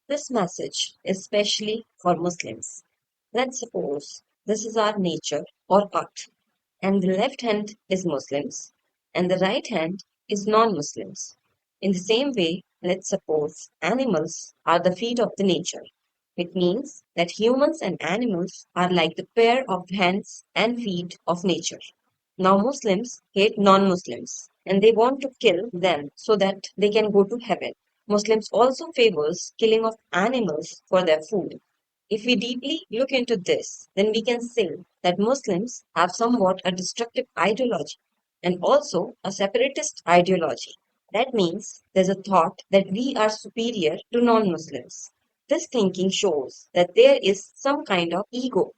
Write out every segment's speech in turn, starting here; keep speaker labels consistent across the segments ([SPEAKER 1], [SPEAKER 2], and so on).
[SPEAKER 1] This message is especially for Muslims. Let's suppose this is our nature or earth, and the left hand is Muslims, and the right hand is non Muslims. In the same way, let's suppose animals are the feet of the nature. It means that humans and animals are like the pair of hands and feet of nature. Now, Muslims hate non Muslims and they want to kill them so that they can go to heaven. Muslims also favors killing of animals for their food. If we deeply look into this, then we can say that Muslims have somewhat a destructive ideology and also a separatist ideology. That means there's a thought that we are superior to non Muslims. This thinking shows that there is some kind of ego.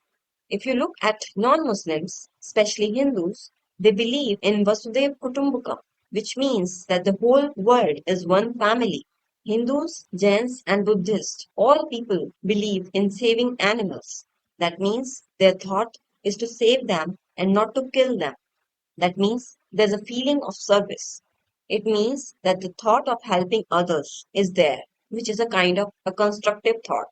[SPEAKER 1] If you look at non Muslims, especially Hindus, they believe in Vasudhaiva Kutumbakam, which means that the whole world is one family. Hindus, Jains, and Buddhists, all people believe in saving animals. That means their thought is to save them and not to kill them. That means there's a feeling of service. It means that the thought of helping others is there, which is a kind of a constructive thought.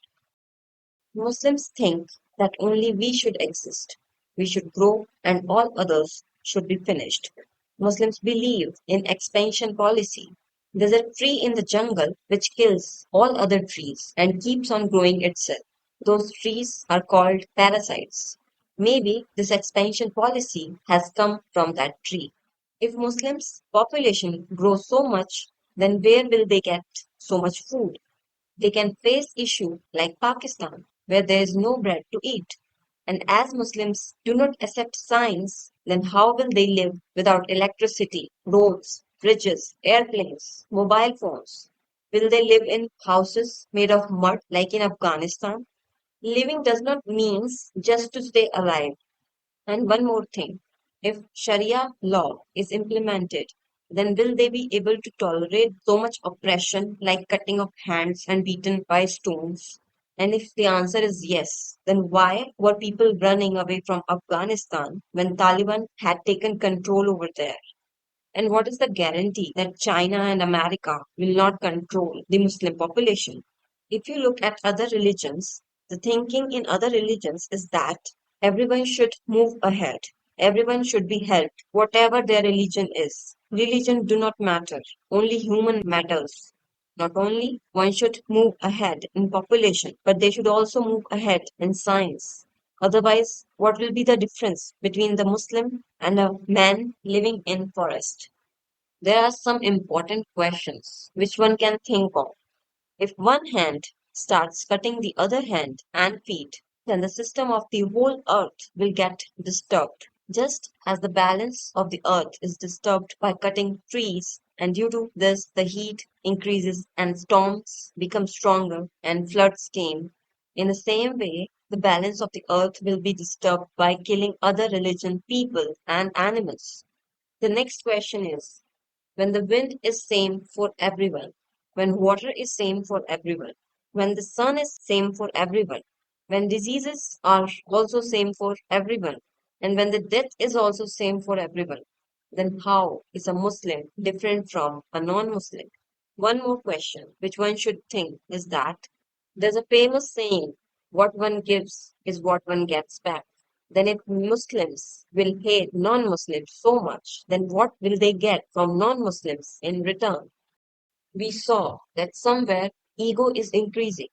[SPEAKER 1] Muslims think that only we should exist, we should grow, and all others should be finished. Muslims believe in expansion policy. There's a tree in the jungle which kills all other trees and keeps on growing itself. Those trees are called parasites. Maybe this expansion policy has come from that tree. If Muslims' population grows so much, then where will they get so much food? They can face issues like Pakistan, where there is no bread to eat. And as Muslims do not accept science, then how will they live without electricity, roads, bridges, airplanes, mobile phones? Will they live in houses made of mud like in Afghanistan? Living does not mean just to stay alive. And one more thing, if Sharia law is implemented, then will they be able to tolerate so much oppression like cutting of hands and beaten by stones? And if the answer is yes, then why were people running away from Afghanistan when Taliban had taken control over there? And what is the guarantee that China and America will not control the Muslim population? If you look at other religions, the thinking in other religions is that everyone should move ahead. Everyone should be helped, whatever their religion is. Religion do not matter. Only human matters. Not only one should move ahead in population, but they should also move ahead in science. Otherwise, what will be the difference between the Muslim and a man living in forest? There are some important questions which one can think of. If one hand starts cutting the other hand and feet, then the system of the whole earth will get disturbed. Just as the balance of the earth is disturbed by cutting trees, and due to this the heat increases and storms become stronger and floods came. In the same way, the balance of the earth will be disturbed by killing other religion people and animals. The next question is when the wind is same for everyone, when water is same for everyone, when the sun is same for everyone, when diseases are also same for everyone, and when the death is also same for everyone, then how is a Muslim different from a non-Muslim? One more question which one should think is that there's a famous saying, what one gives is what one gets back. Then if Muslims will hate non-Muslims so much, then what will they get from non-Muslims in return? We saw that somewhere ego is increasing.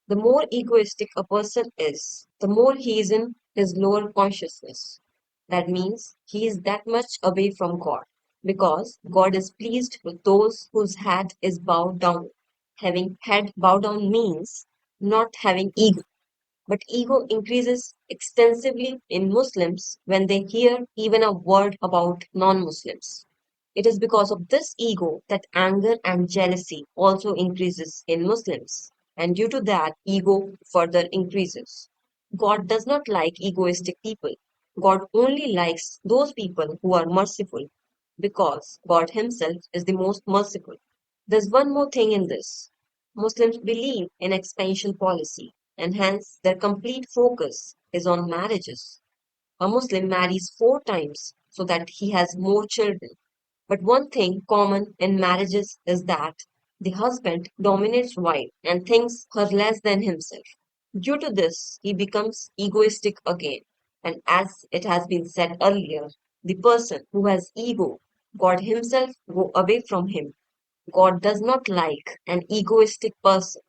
[SPEAKER 1] The more egoistic a person is, the more he is in his lower consciousness. That means he is that much away from God, because God is pleased with those whose head is bowed down. Having head bowed down means not having ego. But ego increases extensively in Muslims when they hear even a word about non Muslims. It is because of this ego that anger and jealousy also increases in Muslims. And due to that, ego further increases. God does not like egoistic people. God only likes those people who are merciful because God Himself is the most merciful. There's one more thing in this. Muslims believe in expansion policy, and hence their complete focus is on marriages. A Muslim marries 4 times so that he has more children. But one thing common in marriages is that The husband dominates wife and thinks her less than himself. Due to this, he becomes egoistic again. And as it has been said earlier, the person who has ego, God himself go away from him. God does not like an egoistic person.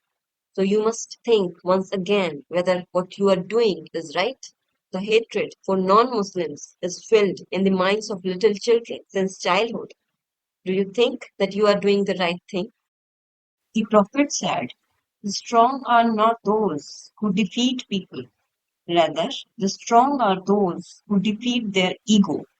[SPEAKER 1] So you must think once again whether what you are doing is right. The hatred for non-Muslims is filled in the minds of little children since childhood. Do you think that you are doing the right thing? The Prophet said, the strong are not those who defeat people. Rather, the strong are those who defeat their ego.